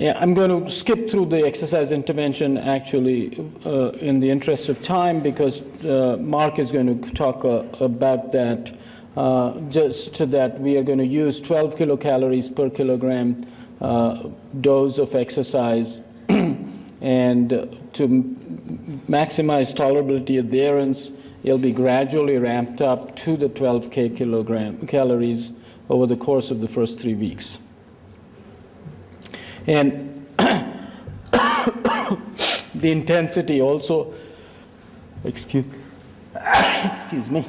Yeah, I'm going to skip through the exercise intervention actually in the interest of time, because Mark is going to talk about that. Just that we are going to use 12 kilocalories per kilogram dose of exercise and to maximize tolerability adherence, it'll be gradually ramped up to the 12 calories over the course of the first 3 weeks. And the intensity also, excuse me,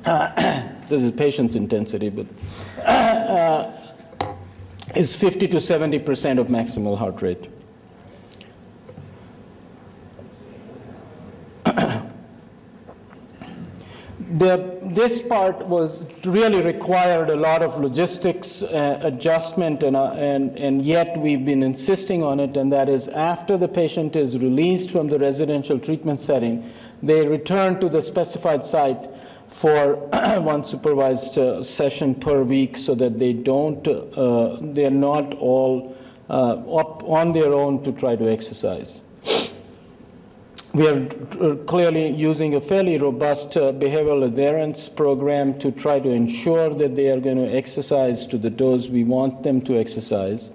this is patient's intensity, but is 50 to 70% of maximal heart rate. This part was really required a lot of logistics adjustment, and yet we've been insisting on it, and that is after the patient is released from the residential treatment setting, they return to the specified site for one supervised session per week, so that they don't, they're not all up on their own to try to exercise. We are clearly using a fairly robust behavioral adherence program to try to ensure that they are going to exercise to the dose we want them to exercise.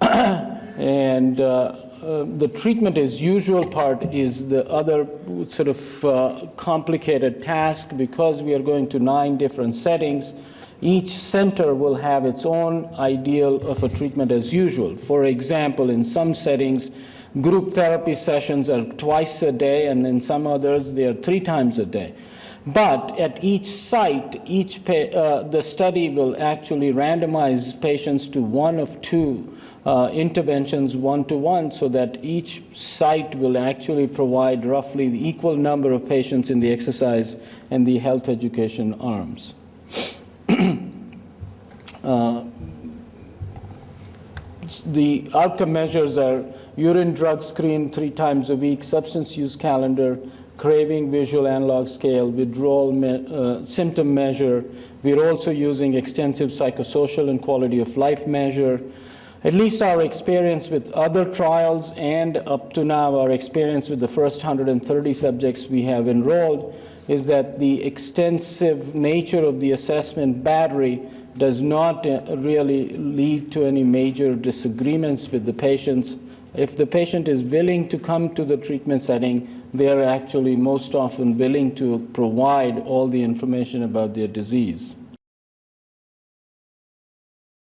And the treatment as usual part is the other sort of complicated task, because we are going to 9 different settings. Each center will have its own ideal of a treatment as usual. For example, in some settings, group therapy sessions are twice a day, and in some others, they are 3 times a day. But at each site, the study will actually randomize patients to one of 2 interventions one-to-one, so that each site will actually provide roughly the equal number of patients in the exercise and the health education arms. The outcome measures are urine drug screen 3 times a week, substance use calendar, craving visual analog scale, withdrawal symptom measure. We're also using extensive psychosocial and quality of life measure. At least our experience with other trials, and up to now our experience with the first 130 subjects we have enrolled, is that the extensive nature of the assessment battery does not really lead to any major disagreements with the patients. If the patient is willing to come to the treatment setting, they are actually most often willing to provide all the information about their disease.